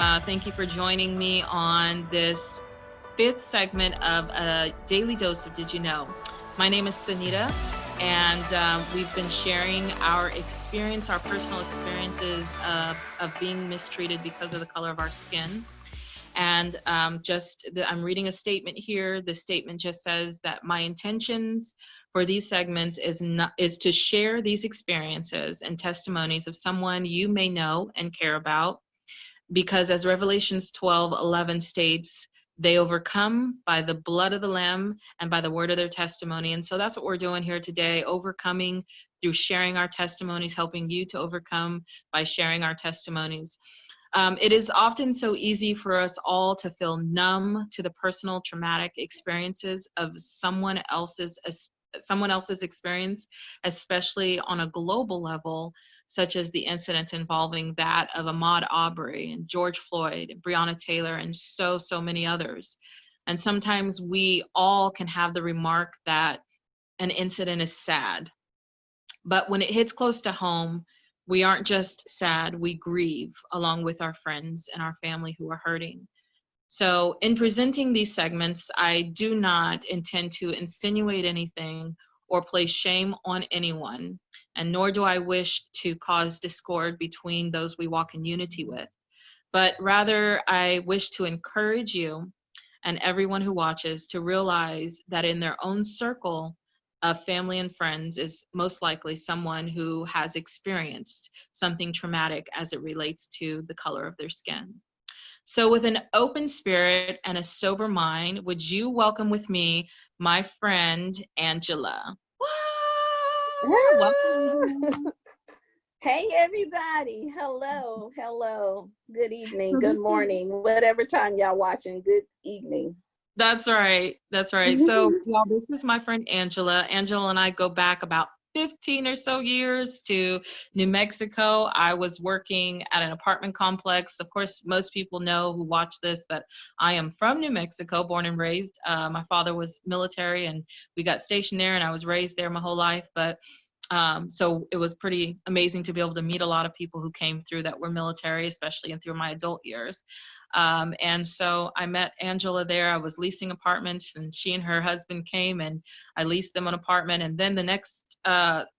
Thank you for joining me on this fifth segment of a daily dose of Did You Know? My name is Sunita, and we've been sharing our experience, our personal experiences of being mistreated because of the color of our skin. And I'm reading a statement here. The statement just says that my intentions for these segments is to share these experiences and testimonies of someone you may know and care about, because as Revelations 12:11 states, they overcome by the blood of the Lamb and by the word of their testimony. And so that's what we're doing here today, overcoming through sharing our testimonies, helping you to overcome by sharing our testimonies. It is often so easy for us all to feel numb to the personal traumatic experiences of someone else's experience, especially on a global level, such as the incidents involving that of Ahmaud Arbery and George Floyd, and Breonna Taylor, and so many others. And sometimes we all can have the remark that an incident is sad. But when it hits close to home, we aren't just sad, we grieve along with our friends and our family who are hurting. So, in presenting these segments, I do not intend to insinuate anything or place shame on anyone, and nor do I wish to cause discord between those we walk in unity with. But rather, I wish to encourage you and everyone who watches to realize that in their own circle of family and friends is most likely someone who has experienced something traumatic as it relates to the color of their skin. So, with an open spirit and a sober mind, would you welcome with me my friend Angela? Ah! Welcome. Hey, everybody. Hello. Hello. Good evening. Good morning. Whatever time y'all watching. Good evening. That's right. That's right. So, y'all, this is my friend Angela. Angela and I go back about 15 or so years to New Mexico. I was working at an apartment complex. Of course, most people know who watch this that I am from New Mexico, born and raised. My father was military and we got stationed there, and I was raised there my whole life. But so it was pretty amazing to be able to meet a lot of people who came through that were military, especially and through my adult years. And so I met Angela there. I was leasing apartments, and she and her husband came, and I leased them an apartment. And then the next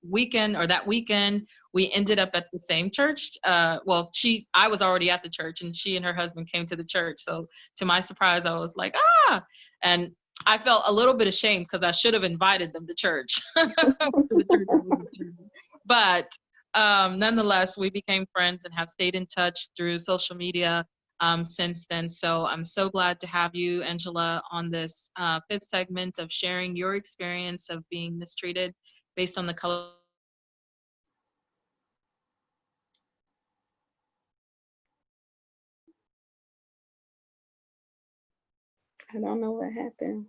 weekend, or that weekend, we ended up at the same church. I was already at the church, and she and her husband came to the church. So to my surprise, I was like, ah, and I felt a little bit ashamed because I should have invited them to church. To the church I was attending. But nonetheless, we became friends and have stayed in touch through social media since then. So I'm so glad to have you, Angela, on this fifth segment of sharing your experience of being mistreated based on the color. I don't know what happened.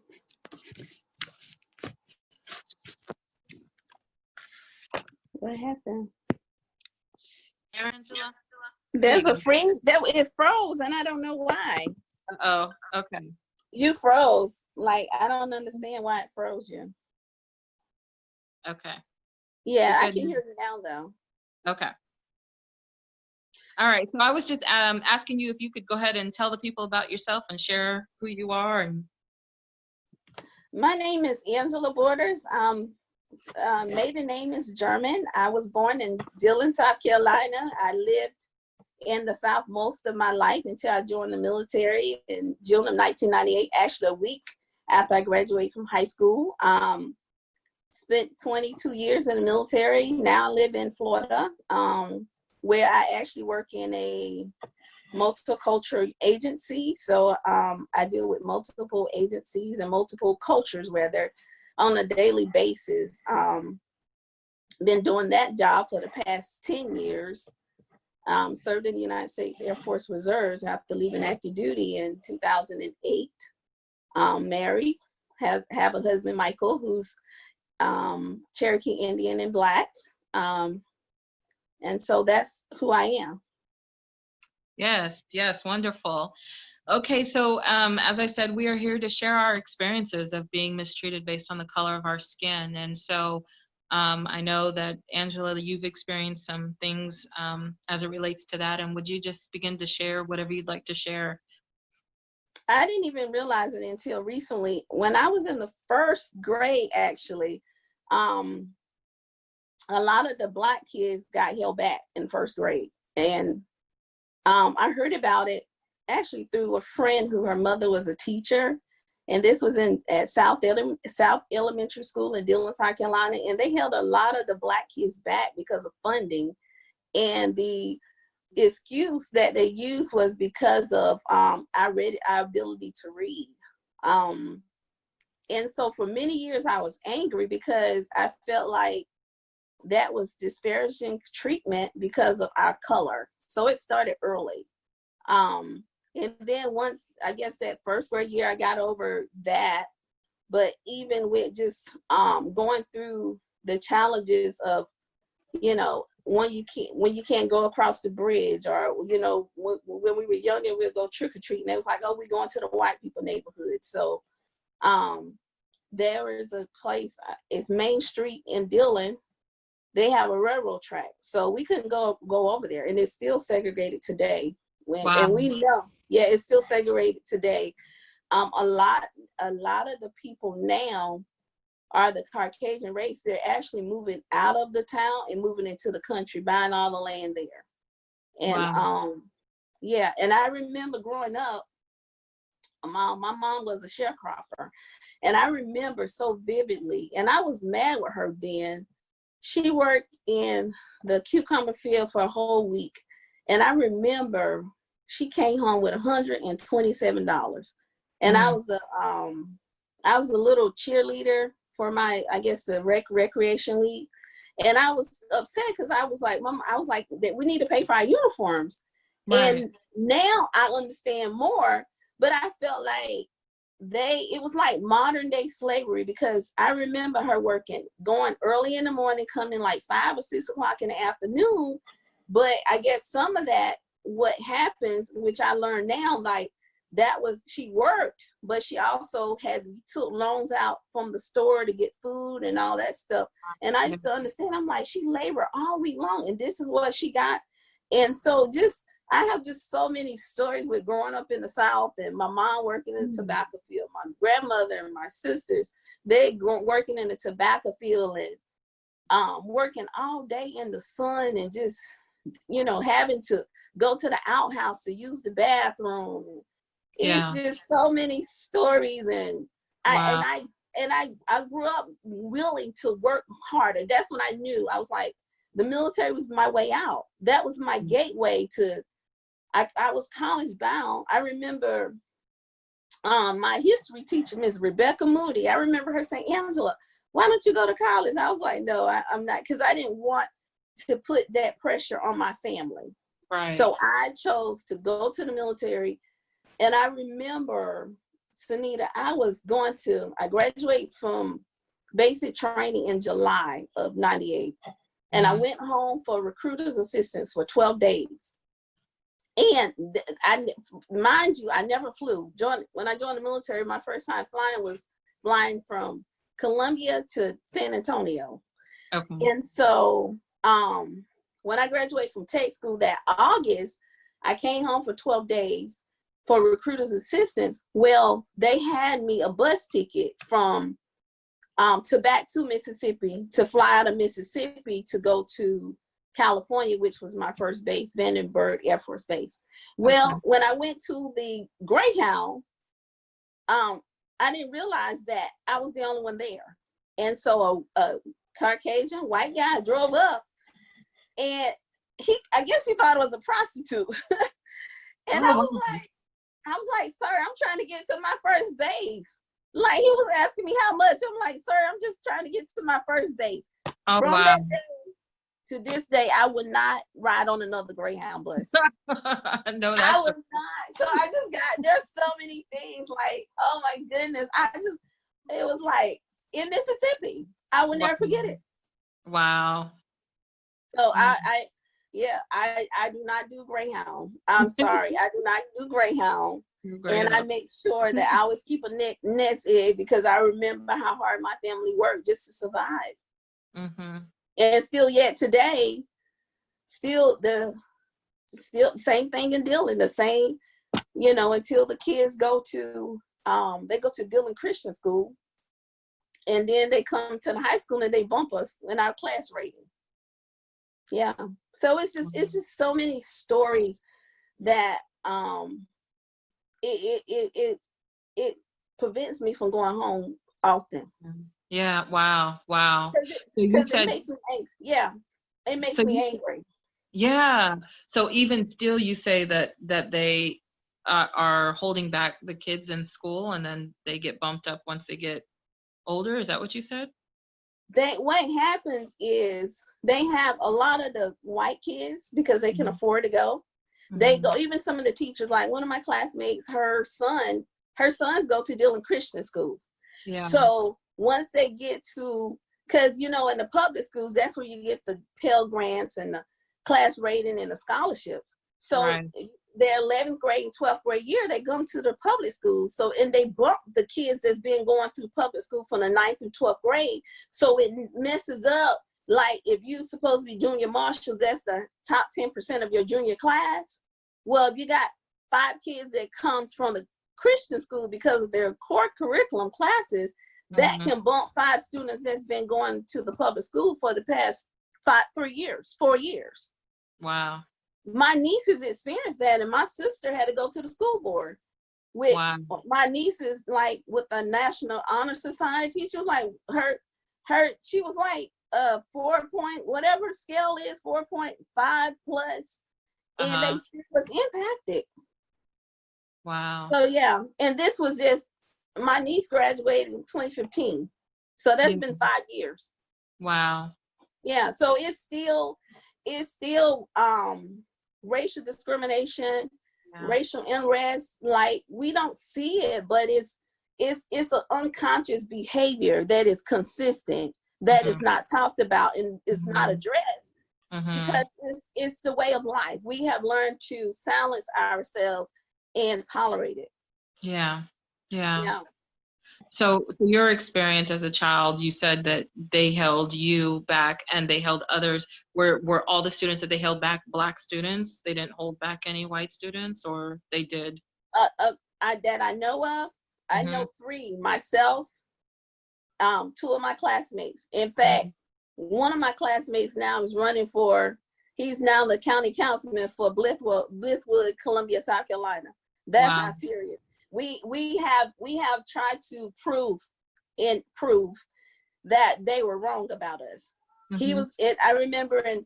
What happened? There, Angela? There There's you a go. freeze. That it froze, and I don't know why. Oh, okay. You froze. Like, I don't understand why it froze you. Okay. Yeah, You're I good can now. hear you now, though. Okay. All right. So I was just asking you if you could go ahead and tell the people about yourself and share who you are. And My name is Angela Borders. Maiden name is German. I was born in Dillon, South Carolina. I lived in the South most of my life until I joined the military in June of 1998, actually a week after I graduated from high school. Spent 22 years in the military. Now I live in Florida, where I actually work in a multicultural agency. So I deal with multiple agencies and multiple cultures where they're on a daily basis. Been doing that job for the past 10 years. Served in the United States Air Force Reserves after leaving active duty in 2008. Married, have a husband, Michael, who's Cherokee Indian and Black. And so that's who I am. yes, yes, wonderful. Okay, so as I said, we are here to share our experiences of being mistreated based on the color of our skin. And so I know that, Angela, you've experienced some things as it relates to that. And would you just begin to share whatever you'd like to share? I didn't even realize it until recently. When I was in the first grade, actually, um, a lot of the Black kids got held back in first grade. And I heard about it actually through a friend who her mother was a teacher. And this was at South Elementary School in Dillon, South Carolina. And they held a lot of the Black kids back because of funding. And the excuse that they used was because of our ability to read. And so for many years I was angry because I felt like that was disparaging treatment because of our color. So it started early. And then once, I guess that first grade year, I got over that. But even with just going through the challenges of, when you can't go across the bridge, or when we were young and we'd go trick or treating, it was like, oh, we're going to the white people neighborhood. So there is a place, it's Main Street in Dillon. They have a railroad track, so we couldn't go over there, and it's still segregated today. Wow. And we know, yeah, it's still segregated today. A lot of the people now are the Caucasian race. They're actually moving out of the town and moving into the country, buying all the land there. And wow. yeah, and I remember growing up, my mom was a sharecropper, and I remember so vividly, and I was mad with her then. She worked in the cucumber field for a whole week. And I remember she came home with $127. And I was a little cheerleader for my, I guess, the recreation league. And I was upset because I was like, Mom, that we need to pay for our uniforms. Right. And now I understand more, but I felt like it was like modern day slavery, because I remember her going early in the morning, coming like 5 or 6 o'clock in the afternoon. But I guess some of that, what happens, which I learned now, like she worked, but she also took loans out from the store to get food and all that stuff. And I used to understand, I'm like, she labored all week long and this is what she got. And so I have just so many stories with growing up in the South, and my mom working in the tobacco field, my grandmother and my sisters, they working in the tobacco field and working all day in the sun, and just, having to go to the outhouse to use the bathroom. It's just so many stories. And I grew up willing to work harder. That's when I knew, I was like, the military was my way out. That was my gateway to, I was college bound. I remember my history teacher, Ms. Rebecca Moody. I remember her saying, Angela, why don't you go to college? I was like, no, I'm not, because I didn't want to put that pressure on my family. Right. So I chose to go to the military. And I remember, Sunita, I graduated from basic training in July of '98. And I went home for recruiter's assistance for 12 days. And mind you, I never flew. When I joined the military, my first time flying was flying from Columbia to San Antonio. Okay. And so when I graduated from tech school that August, I came home for 12 days for recruiter's assistance. Well, they had me a bus ticket from back to Mississippi, to fly out of Mississippi to go to California, which was my first base, Vandenberg Air Force Base. Well, when I went to the Greyhound, I didn't realize that I was the only one there. And so a Caucasian white guy drove up, and I guess he thought I was a prostitute. And I was like, sir, I'm trying to get to my first base. Like, he was asking me how much. I'm like, sir, I'm just trying to get to my first base. Oh, From wow. that day to this day, I would not ride on another Greyhound bus. No, I would not. So there's so many things, like, oh my goodness. It was like in Mississippi. I would never forget it. Wow. So I do not do Greyhound. I'm sorry. I do not do Greyhound. And I make sure that I always keep a nest egg, because I remember how hard my family worked just to survive. Mm-hmm. And still yet today, still same thing in Dillon, the same, until the kids go to they go to Dillon Christian School, and then they come to the high school and they bump us in our class rating. Yeah. So it's just so many stories that it prevents me from going home often. Yeah. Wow. Wow. So you Because it said, makes me angry. Yeah. It makes so me you, angry. yeah. So even still, you say that they are holding back the kids in school, and then they get bumped up once they get older. Is that what you said? What happens is they have a lot of the white kids, because they can afford to go. They go, even some of the teachers, like one of my classmates, her sons go to Dillon Christian schools. Yeah. So once they get to, because in the public schools, that's where you get the Pell Grants and the class rating and the scholarships. So Right. their 11th grade and 12th grade year, they come to the public schools. So, and they bump the kids that's been going through public school from the 9th through 12th grade. So it messes up. Like if you're supposed to be junior marshal, that's the top 10% of your junior class. Well, if you got 5 kids that comes from the Christian school because of their core curriculum classes, that can bump 5 students that's been going to the public school for the past 4 years. Wow. My nieces experienced that, and my sister had to go to the school board with my nieces, like with the National Honor Society. She was like, she was like 4 point, whatever scale is, 4.5 plus, and they still was impacted. Wow. So yeah, and this was just, my niece graduated in 2015. So that's been 5 years. Wow. Yeah, so it's still racial discrimination, racial unrest. Like, we don't see it, but it's an unconscious behavior that is consistent, that is not talked about and is not addressed, because it's the way of life. We have learned to silence ourselves and tolerate it. Yeah. So your experience as a child, you said that they held you back and they held others. Were all the students that they held back Black students? They didn't hold back any white students, or they did? That I know of, I know 3 myself, 2 of my classmates. In fact, one of my classmates now is running for, he's now the county councilman for Blithwood, Columbia, South Carolina. That's how serious. We have tried to prove that they were wrong about us. He was I remember in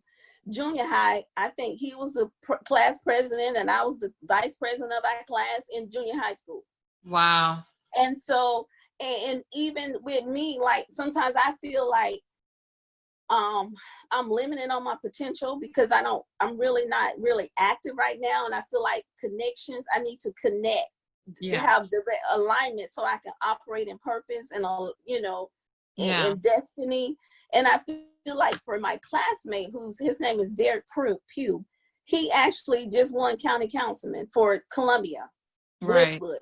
junior high, I think he was the class president and I was the vice president of our class in junior high school. Wow. And so, and even with me, like sometimes I feel like I'm limited on my potential, because I'm really not really active right now, and I feel like connections, I need to connect, have direct alignment so I can operate in purpose and in destiny. And I feel like for my classmate, his name is Derek Pugh, he actually just won county councilman for Columbia, Blithwood.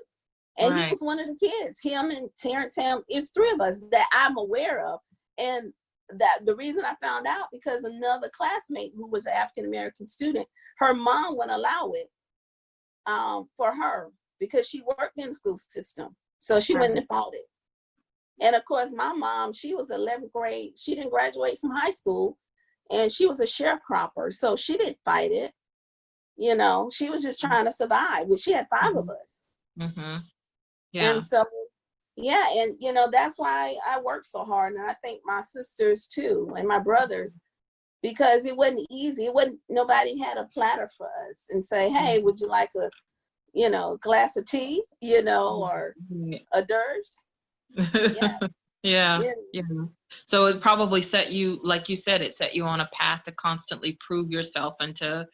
And he was one of the kids. Him and Terrence Ham, it's 3 of us that I'm aware of. And that the reason I found out, because another classmate who was an African American student, her mom wouldn't allow it for her, because she worked in the school system. So she wouldn't have fought it. And of course, my mom, she was 11th grade. She didn't graduate from high school, and she was a sharecropper. So she didn't fight it. She was just trying to survive. She had 5 of us. And so, yeah, and that's why I work so hard. And I think my sisters too, and my brothers, because it wasn't easy. Nobody had a platter for us and say, hey, would you like a glass of tea, or a Durs? Yeah. So it probably set you, like you said, it set you on a path to constantly prove yourself and to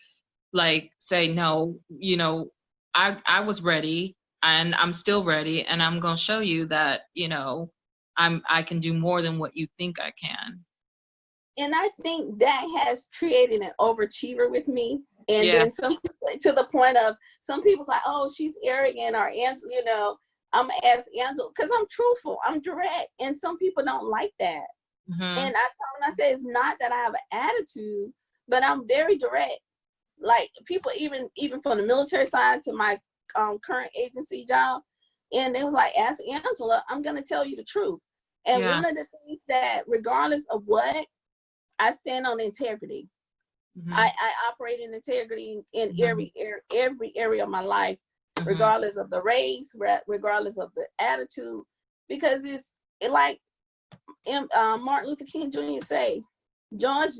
like say, no, I was ready and I'm still ready, and I'm going to show you that, I can do more than what you think I can. And I think that has created an overachiever with me. And then some people, to the point of some people's like, oh, she's arrogant, or I'm as Angela, because I'm truthful, I'm direct. And some people don't like that. And I told him, I said, it's not that I have an attitude, but I'm very direct. Like people, even from the military side to my current agency job, and they was like, ask Angela, I'm gonna tell you the truth. And one of the things that, regardless of what, I stand on integrity. I operate in integrity in every area of my life, regardless of the race, regardless of the attitude, because like Martin Luther King Jr. say, judge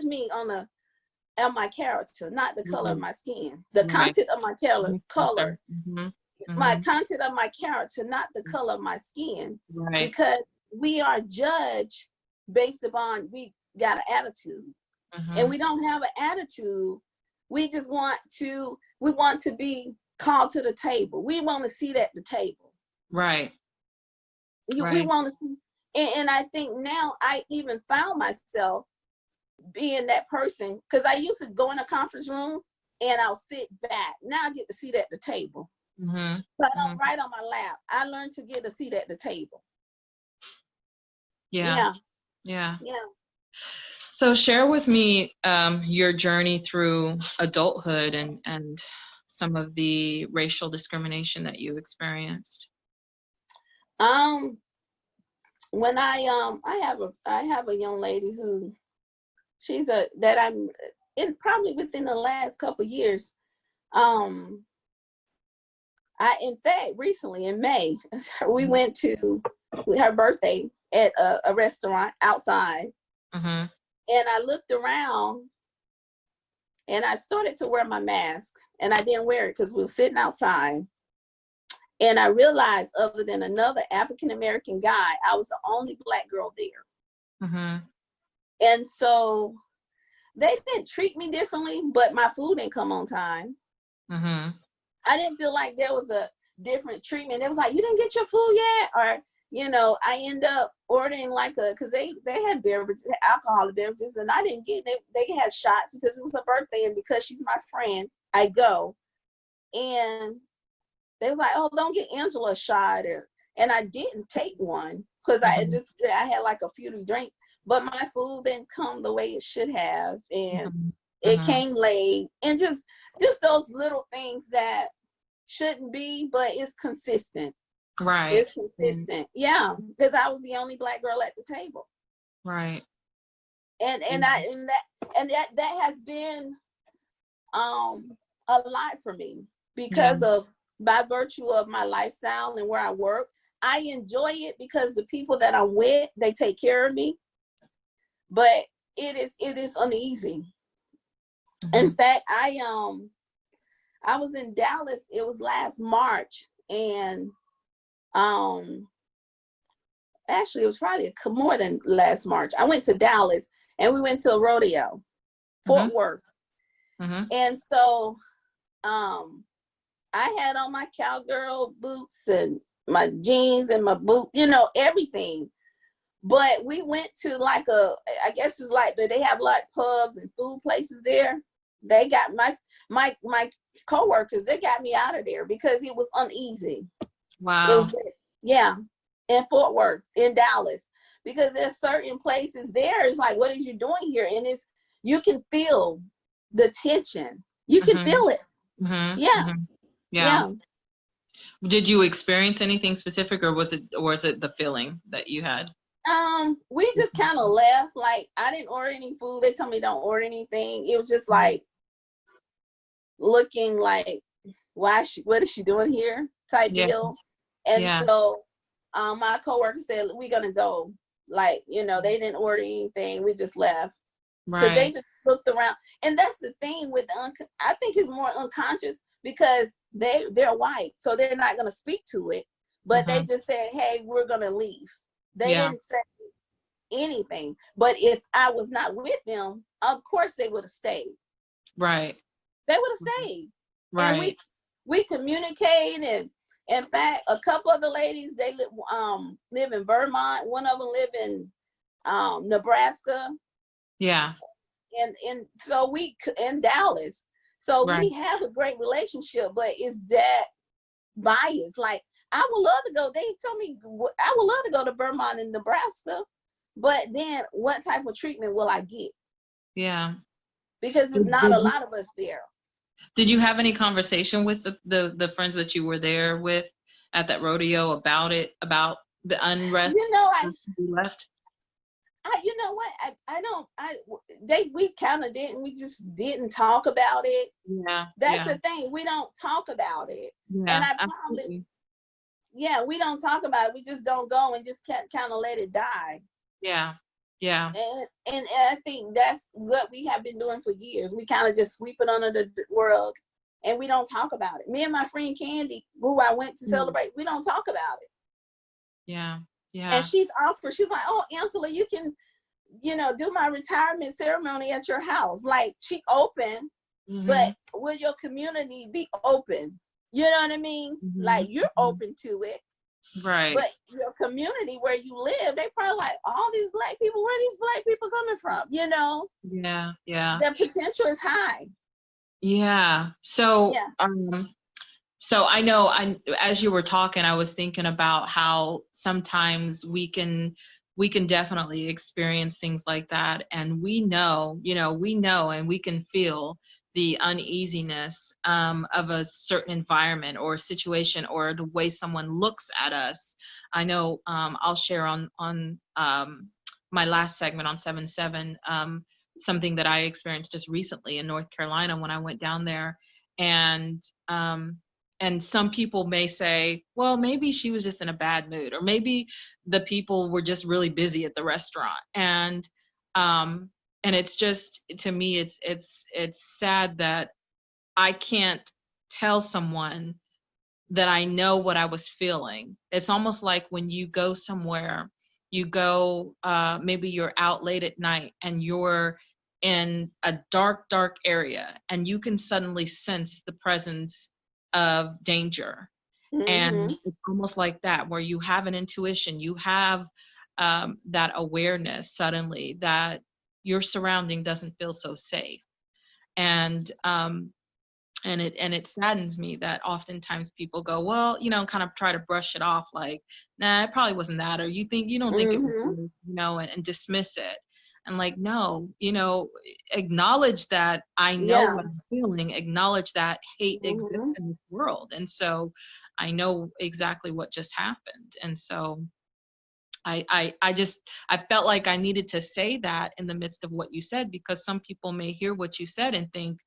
me on my character, not the color of my skin. The content of my color, my content of my character, not the color of my skin. Because we are judged based upon we got an attitude. And we don't have an attitude. We just want to be called to the table. We want to sit at the table. Right. We want to see. And I think now I even found myself being that person, because I used to go in a conference room and I'll sit back. Now I get to sit at the table. But I'm right on my lap. I learned to get a seat at the table. Yeah. So share with me your journey through adulthood and some of the racial discrimination that you experienced. When I have a young lady who that I'm in, probably within the last couple of years. In fact, recently in May, we went to her birthday at a restaurant outside. And I looked around and I started to wear my mask, and I didn't wear it because we were sitting outside. And I realized, other than another African-American guy, I was the only Black girl there. And so they didn't treat me differently, but my food didn't come on time. I didn't feel like there was a different treatment. It was like, you didn't get your food yet? Or, I end up ordering because they had beverages, alcoholic beverages, and I didn't get it. They had shots because it was her birthday, and because she's my friend, I go. And they was like, oh, don't get Angela a shot. And I didn't take one because I had like a few to drink, but my food didn't come the way it should have. And it came late, and just those little things that shouldn't be, but it's consistent. It's consistent. Yeah, because I was the only Black girl at the table. And that has been a lot for me because of, by virtue of my lifestyle and where I work. I enjoy it because the people that I'm with, they take care of me, but it is uneasy. In fact, I was in Dallas, it was last March, and actually it was probably more than last March. I went to Dallas and we went to a rodeo, Fort Worth. And so I had on my cowgirl boots and my jeans and my boot, everything. But we went to like I guess it's like they have like pubs and food places there. They got my coworkers, they got me out of there because it was uneasy. Wow. It was, in Fort Worth, in Dallas, because there's certain places there. It's like, what are you doing here? And you can feel the tension. You can feel it. Yeah. Did you experience anything specific, or was it the feeling that you had? We just kind of left. Like, I didn't order any food. They told me don't order anything. It was just like looking like, what is she doing here type deal. And so my coworker said, we're gonna go. Like, they didn't order anything. We just left. Because they just looked around. And that's the thing with I think it's more unconscious because they're white, so they're not gonna speak to it. But they just said, hey, we're gonna leave. They didn't say anything. But if I was not with them, of course they would have stayed. They would have stayed. And we communicate, and in fact, a couple of the ladies, they live in Vermont. One of them live in Nebraska. And so we in Dallas. So we have a great relationship, but it's that bias. Like, I would love to go. They told me I would love to go to Vermont and Nebraska, but then what type of treatment will I get? Yeah. Because there's not a lot of us there. Did you have any conversation with the friends that you were there with at that rodeo about it, about the unrest You know, you left? you know what? We kind of didn't. We just didn't talk about it. Yeah. That's the thing. We don't talk about it. Yeah. And I Absolutely. probably, we don't talk about it. We just don't go and just kind of let it die. Yeah. Yeah. And I think that's what we have been doing for years. We kind of just sweep it under the rug and we don't talk about it. Me and my friend Candy, who I went to celebrate, we don't talk about it. Yeah. Yeah. And she's like, oh, Angela, you can, do my retirement ceremony at your house. Like, she open, but will your community be open? You know what I mean? Like, you're open to it. Right. But your community where you live, they probably like, all these Black people, where are these Black people coming from? Yeah. Yeah. The potential is high. Yeah. So, so I know as you were talking, I was thinking about how sometimes we can definitely experience things like that. And we know, and we can feel the uneasiness of a certain environment or situation or the way someone looks at us. I know I'll share on my last segment on 7/7 something that I experienced just recently in North Carolina when I went down there. And some people may say, well, maybe she was just in a bad mood, or maybe the people were just really busy at the restaurant. And it's just, to me, it's sad that I can't tell someone that I know what I was feeling. It's almost like when you go somewhere, you go, maybe you're out late at night and you're in a dark area and you can suddenly sense the presence of danger. And it's almost like that, where you have an intuition, you have that awareness suddenly that your surrounding doesn't feel so safe. And it saddens me that oftentimes people go, well, kind of try to brush it off like, nah, it probably wasn't that, or you don't think it was, and dismiss it. And like, no, acknowledge that I know what I'm feeling, acknowledge that hate exists in this world. And so I know exactly what just happened. And so I felt like I needed to say that in the midst of what you said, because some people may hear what you said and think,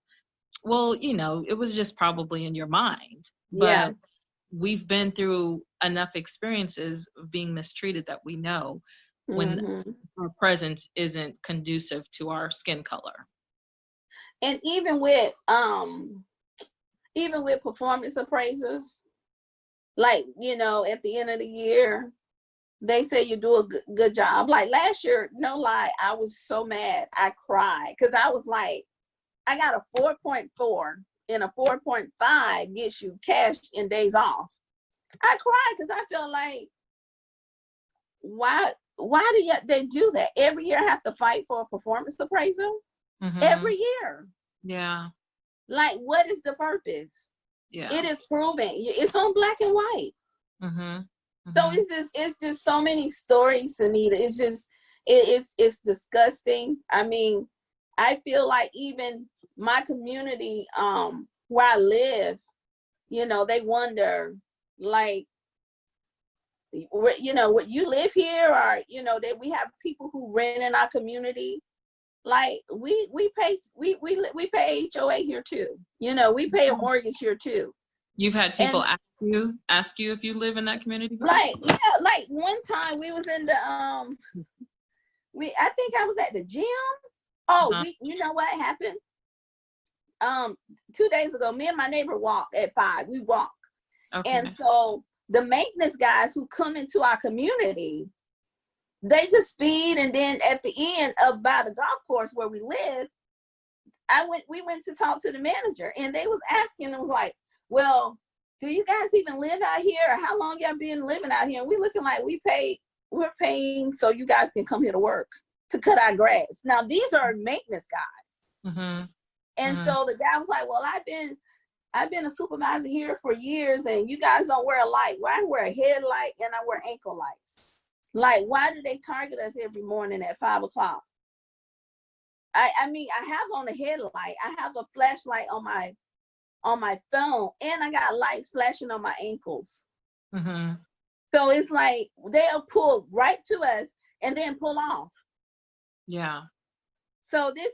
well, it was just probably in your mind. But we've been through enough experiences of being mistreated that we know when our presence isn't conducive to our skin color. And even with performance appraisers, like, at the end of the year, they say you do a good job. Like last year, no lie, I was so mad. I cried because I was like, I got a 4.4 and a 4.5 gets you cash in days off. I cried because I feel like, why do they do that? Every year I have to fight for a performance appraisal? Every year. Yeah. Like, what is the purpose? Yeah. It is proven. It's on black and white. So it's just so many stories, Anita. It's just, it's disgusting. I mean, I feel like even my community, where I live, they wonder, like, what you live here, or that we have people who rent in our community. Like we pay HOA here too. We pay a mortgage here too. You've had people ask you if you live in that community? Like, like one time we was in the I think I was at the gym. Oh, you know what happened? 2 days ago, me and my neighbor walked at 5. We walk. Okay. And so the maintenance guys who come into our community, they just speed, and then at the end of by the golf course where we live, we went to talk to the manager, and they was asking, it was like, well, do you guys even live out here, or how long y'all been living out here? And we looking like we're paying so you guys can come here to work, to cut our grass. Now these are maintenance guys. And so the guy was like, well, I've been a supervisor here for years, and you guys don't wear a light. Well, I wear a headlight and I wear ankle lights. Like, why do they target us every morning at 5 o'clock? I mean, I have on a headlight. I have a flashlight on my phone, and I got lights flashing on my ankles. Mm-hmm. So it's like they'll pull right to us and then pull off. Yeah. So this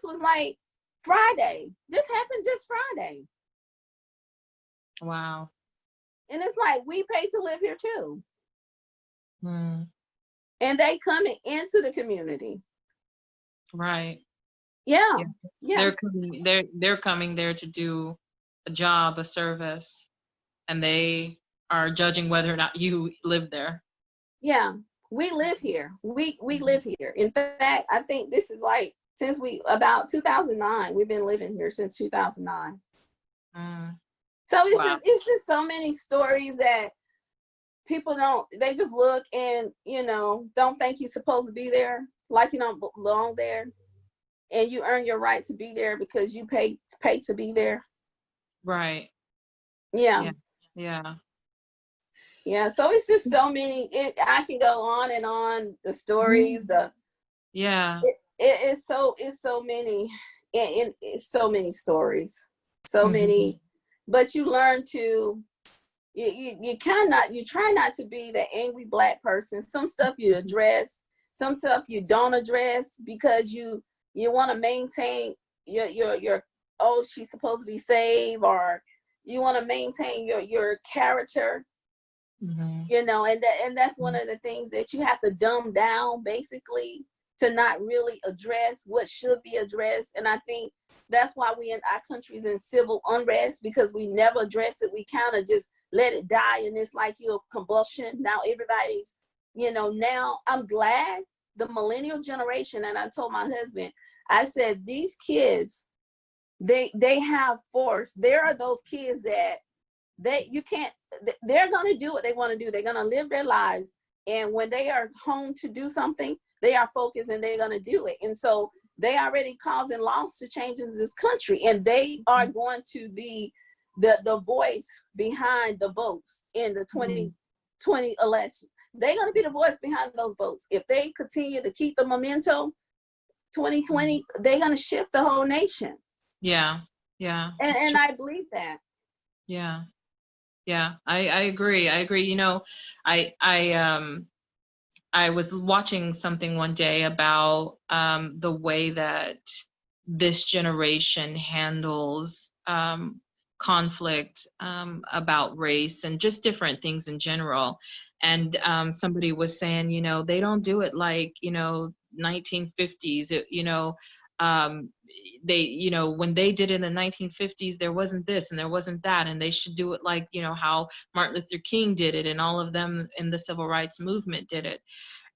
was like Friday. This happened just Friday. Wow. And it's like, we pay to live here too. Mm. And they coming into the community. Right. Yeah. Yeah. Yeah. They're coming there to do a job, a service, and they are judging whether or not you live there. Yeah. We live here. We live here. In fact, I think this is like since about 2009. We've been living here since 2009. Mm. So Wow. it's just so many stories that people they just look and, don't think you're supposed to be there, like you don't belong there, and you earn your right to be there because you pay to be there. Right. Yeah. Yeah. Yeah. Yeah. So it's just so many, I can go on and on, the stories, Yeah. it's so many, and it's so many stories, so Mm-hmm. many, but you learn to, you try not to be the angry Black person. Some stuff you address, some stuff you don't address, because you want to maintain your oh, she's supposed to be saved, or you want to maintain your character, Mm-hmm. and that's one of the things that you have to dumb down, basically, to not really address what should be addressed. And I think that's why we in our country's in civil unrest, because we never address it. We kind of just let it die, and it's like your combustion. Now everybody's, now I'm glad the millennial generation, and I told my husband, I said, these kids, they have force. There are those kids that they're going to do what they want to do. They're going to live their lives. And when they are home to do something, they are focused and they're going to do it. And so they already causing laws to change in this country, and they are going to be the voice behind the votes in the 2020 election. They're going to be the voice behind those votes. If they continue to keep the momentum, 2020, they're going to shift the whole nation. Yeah. Yeah. And I believe that. Yeah. Yeah. I agree. I agree. I was watching something one day about the way that this generation handles conflict about race and just different things in general. And somebody was saying, they don't do it like, 1950s. Um, when they did it in the 1950s, there wasn't this and there wasn't that, and they should do it like, how Martin Luther King did it, and all of them in the civil rights movement did it.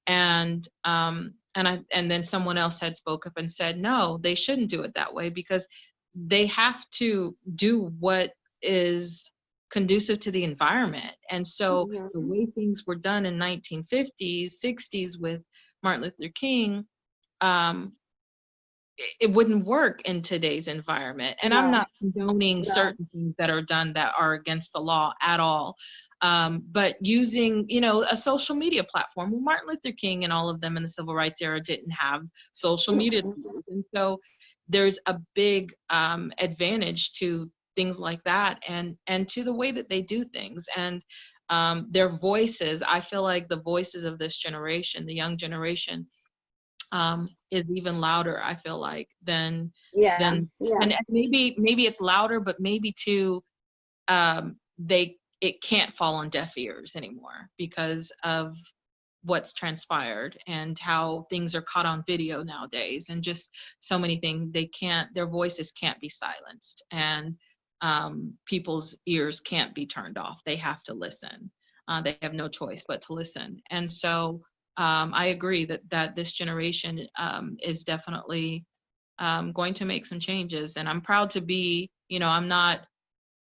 And then someone else had spoke up and said, no, they shouldn't do it that way, because they have to do what is conducive to the environment. And so the way things were done in 1950s, 60s with Martin Luther King, it wouldn't work in today's environment. And I'm not condoning certain things that are done that are against the law at all. But using, a social media platform. Well, Martin Luther King and all of them in the civil rights era didn't have social media tools. And so there's a big advantage to things like that, and to the way that they do things. And their voices, I feel like the voices of this generation, the young generation, is even louder, I feel like, than and maybe it's louder, but maybe too, it can't fall on deaf ears anymore because of what's transpired and how things are caught on video nowadays, and just so many things. Their voices can't be silenced, and people's ears can't be turned off. They have to listen. They have no choice but to listen. And so I agree that this generation is definitely going to make some changes. And I'm proud to be, I'm not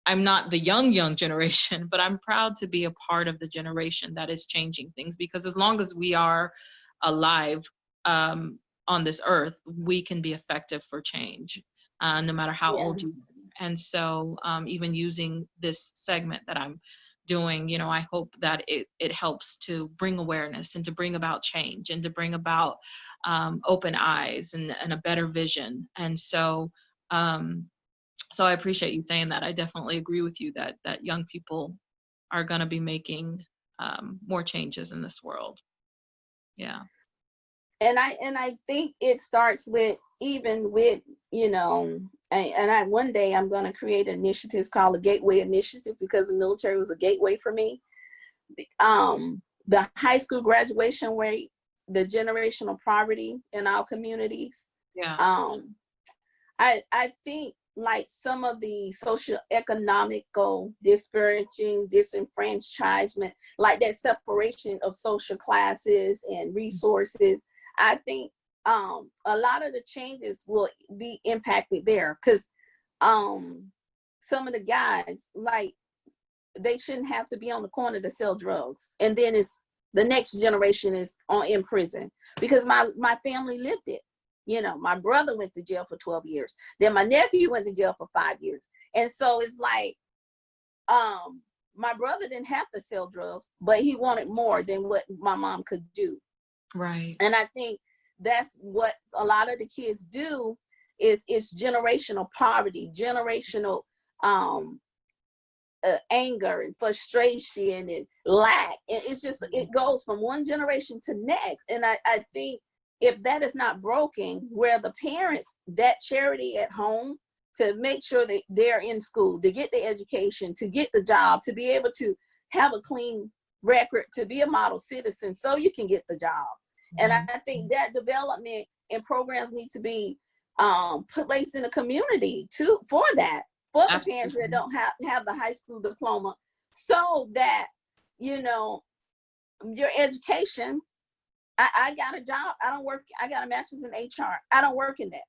the young generation, but I'm proud to be a part of the generation that is changing things, because as long as we are alive on this earth, we can be effective for change, no matter how old you are. And so even using this segment that I'm doing, I hope that it helps to bring awareness and to bring about change and to bring about open eyes and a better vision. And so I appreciate you saying that. I definitely agree with you that young people are going to be making more changes in this world. Yeah. And I think it starts with, even with, and I one day I'm going to create an initiative called the Gateway Initiative, because the military was a gateway for me. The high school graduation rate, the generational poverty in our communities. Yeah. I think like some of the social economical disparaging, disenfranchisement, like that separation of social classes and resources, I think a lot of the changes will be impacted there, because some of the guys, like, they shouldn't have to be on the corner to sell drugs, and then it's the next generation is in prison, because my family lived it. My brother went to jail for 12 years. Then my nephew went to jail for 5 years. And so it's like, my brother didn't have to sell drugs, but he wanted more than what my mom could do. Right. And I think that's what a lot of the kids do, is it's generational poverty, generational anger and frustration and lack. And it's just, it goes from one generation to next. And I think if that is not broken, where the parents, that charity at home, to make sure that they're in school, to get the education, to get the job, to be able to have a clean record, to be a model citizen, so you can get the job. Mm-hmm. And I think that development and programs need to be placed in the community too, for that, for the Absolutely. Parents that don't have the high school diploma, so that, your education, I got a job. I don't work. I got a master's in HR. I don't work in that.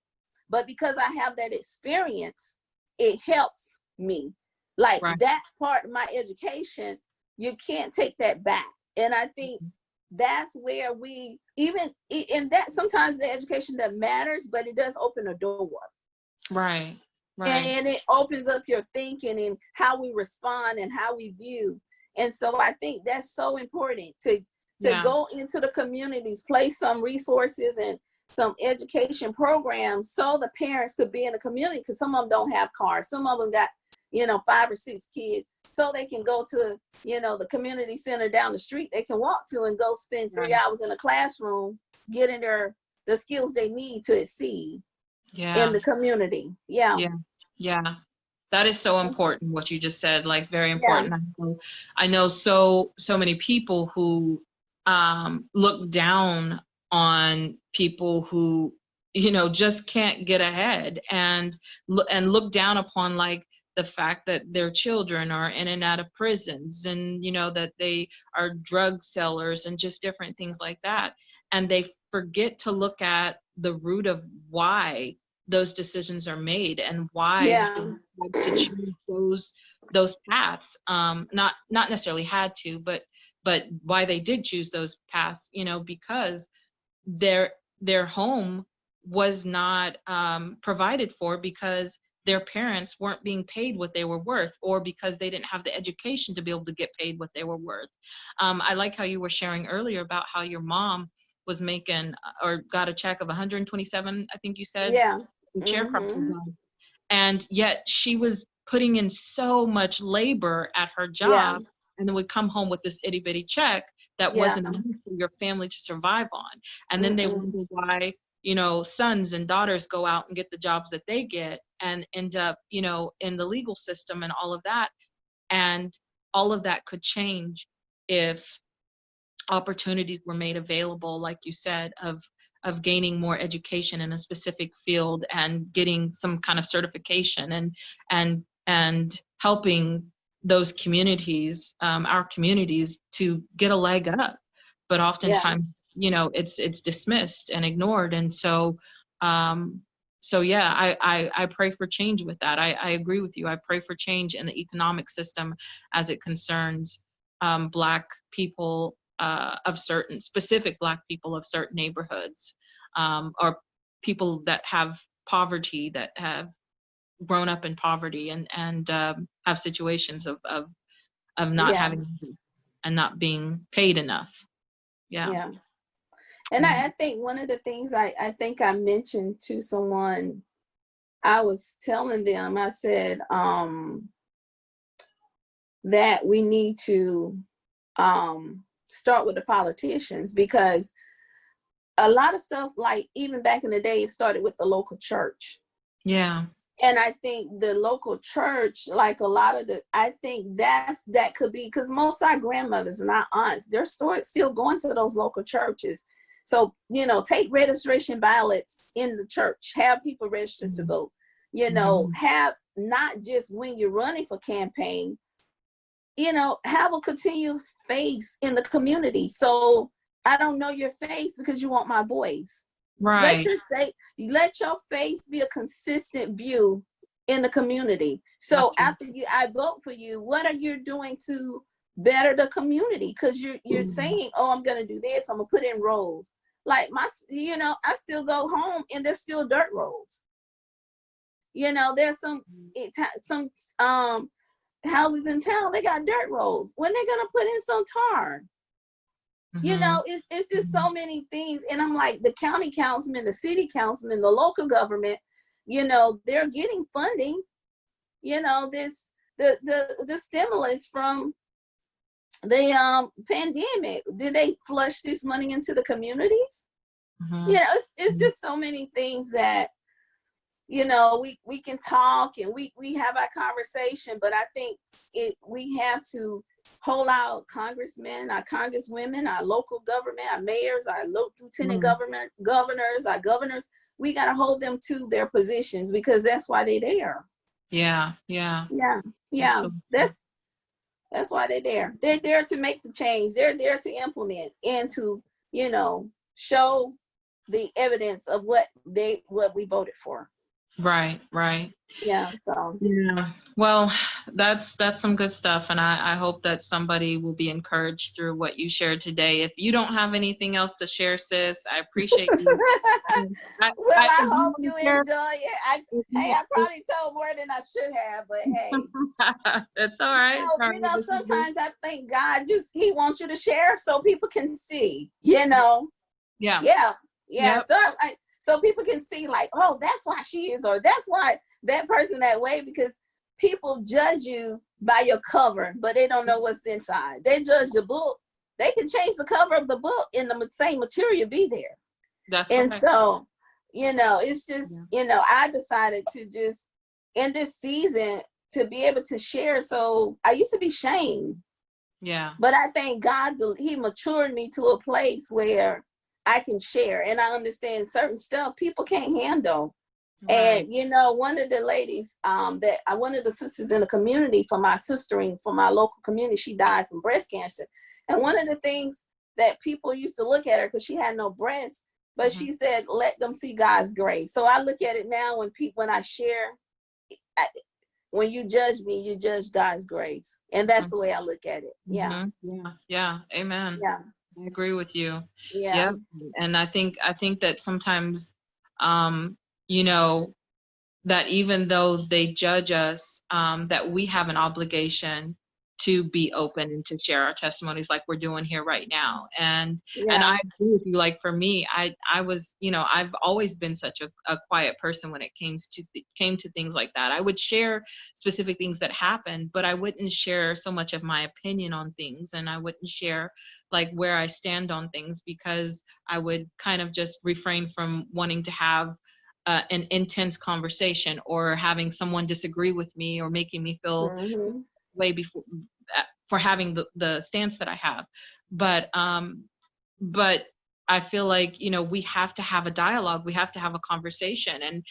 But because I have that experience, it helps me. Like right. That part of my education, you can't take that back. And I think that's where we, even in that, sometimes the education that matters, but it does open a door. Right. Right. And it opens up your thinking and how we respond and how we view. And so I think that's so important to go into the communities, place some resources and some education programs, so the parents could be in the community, because some of them don't have cars. Some of them got, 5 or 6 kids, so they can go to, the community center down the street they can walk to, and go spend 3 hours in a classroom, getting the skills they need to exceed in the community. Yeah. That is so important, what you just said, like very important. I know so many people who look down on people who, just can't get ahead, and look down upon like the fact that their children are in and out of prisons, and, that they are drug sellers and just different things like that. And they forget to look at the root of why those decisions are made, and why they had to choose those paths. Not necessarily had to, but why they did choose those paths, because their home was not provided for, because their parents weren't being paid what they were worth, or because they didn't have the education to be able to get paid what they were worth. I like how you were sharing earlier about how your mom was making, or got a check of 127, I think you said, sharecropping job. And yet she was putting in so much labor at her job, and then would come home with this itty bitty check that wasn't enough for your family to survive on. And then they wonder why, sons and daughters go out and get the jobs that they get, and end up, in the legal system and all of that. And all of that could change if opportunities were made available, like you said, of gaining more education in a specific field, and getting some kind of certification, and helping those communities, our communities, to get a leg up. But oftentimes, it's dismissed and ignored. And so I pray for change with that. I agree with you. I pray for change in the economic system as it concerns Black people, of certain specific Black people of certain neighborhoods, or people that have poverty, that have grown up in poverty, and have situations of of not Yeah. having and not being paid enough. Yeah. Yeah. And Yeah. I think one of the things I think I mentioned to someone, I was telling them, I said, that we need to start with the politicians, because a lot of stuff, like even back in the day, it started with the local church. Yeah. And I think the local church, like a lot of I think that could be, because most of our grandmothers and our aunts, they're still going to those local churches. So, take registration ballots in the church, have people registered to vote, have not just when you're running for campaign, have a continued face in the community. So I don't know your face because you want my voice. Right. Let your face be a consistent view in the community. So after I vote for you, what are you doing to better the community? Because you're saying, oh, I'm gonna do this, I'm gonna put in roads. Like I still go home and there's still dirt roads. There's some houses in town, they got dirt roads. When they gonna put in some tar? It's just so many things. And I'm like, the county councilman, the city councilman, the local government, they're getting funding. This the stimulus from the pandemic. Did they flush this money into the communities? It's just so many things that we can talk and we have our conversation, but I think we have to hold our congressmen, our congresswomen, our local government, our mayors, our lieutenant governors, our governors. We got to hold them to their positions, because that's why they're there. Yeah. Absolutely. That's why they're there. They're there to make the change. They're there to implement and to show the evidence of what we voted for. Right. Yeah. So. Yeah. Well, that's some good stuff, and I hope that somebody will be encouraged through what you shared today. If you don't have anything else to share, sis, I appreciate you. I hope you enjoy it. I probably told more than I should have, but hey, it's all right. Sometimes I think God He wants you to share so people can see. Yeah. Yep. So people can see, like, oh, that's why she is, or that's why that person that way, because people judge you by your cover, but they don't know what's inside. They judge the book. They can change the cover of the book and the same material be there. So, it's just, I decided to just, in this season, to be able to share. So I used to be shamed. Yeah. But I thank God He matured me to a place where I can share, and I understand certain stuff people can't handle. Right. And one of the ladies, one of the sisters in the community, from my local community, she died from breast cancer. And one of the things that people used to look at her, because she had no breast, but she said, let them see God's grace. So I look at it now, when I share, when you judge me, you judge God's grace. And that's the way I look at it. Yeah. Yeah. Amen. Yeah. I agree with you. Yeah. Yep. And I think that sometimes, that even though they judge us, that we have an obligation to be open and to share our testimonies like we're doing here right now. And I agree with you. Like for me, I was, I've always been such a quiet person when it came to things like that. I would share specific things that happened, but I wouldn't share so much of my opinion on things, and I wouldn't share like where I stand on things, because I would kind of just refrain from wanting to have an intense conversation, or having someone disagree with me, or making me feel way before for having the stance that I have. But I feel like, we have to have a dialogue. We have to have a conversation, and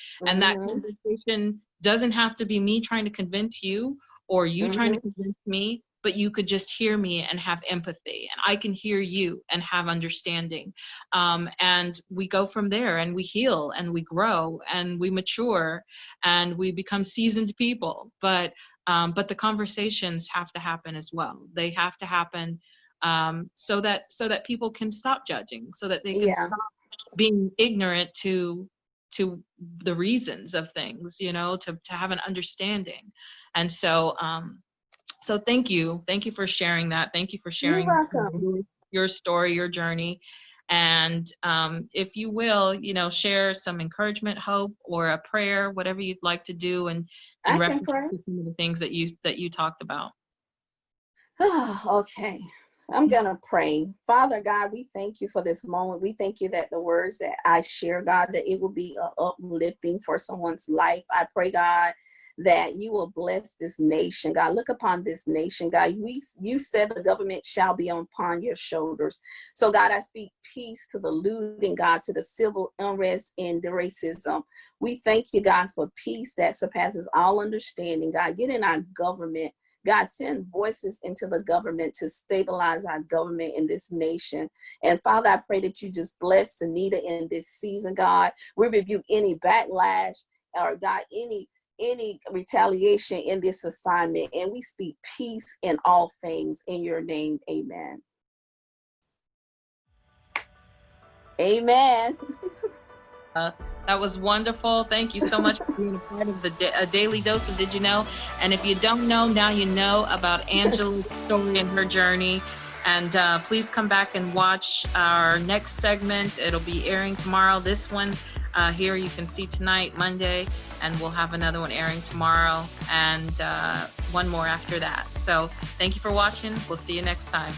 that conversation doesn't have to be me trying to convince you, or you trying to convince me, but you could just hear me and have empathy, and I can hear you and have understanding. And we go from there, and we heal, and we grow, and we mature, and we become seasoned people. But the conversations have to happen as well. They have to happen so that people can stop judging, so that they can stop being ignorant to the reasons of things, to have an understanding. And so So thank you. Thank you for sharing that. Thank you for You're sharing welcome. your story, your journey. And if you will, share some encouragement, hope, or a prayer, whatever you'd like to do, and in I can reference pray. to some of the things that you talked about. Okay. I'm going to pray. Father God, we thank you for this moment. We thank you that the words that I share, God, that it will be uplifting for someone's life. I pray, God, that you will bless this nation. God, look upon this nation. God, you said the government shall be upon your shoulders. So, God, I speak peace to the looting, God, to the civil unrest and the racism. We thank you, God, for peace that surpasses all understanding. God, get in our government. God, send voices into the government to stabilize our government in this nation. And Father, I pray that you just bless Anita in this season, God. We rebuke any backlash or God, any retaliation in this assignment. And we speak peace in all things in your name. Amen. Amen. That was wonderful. Thank you so much for being a part of the Daily Dose of Did You Know? And if you don't know, now you know about Angela's story and her journey. And please come back and watch our next segment. It'll be airing tomorrow. This one here you can see tonight, Monday, and we'll have another one airing tomorrow and one more after that. So thank you for watching. We'll see you next time.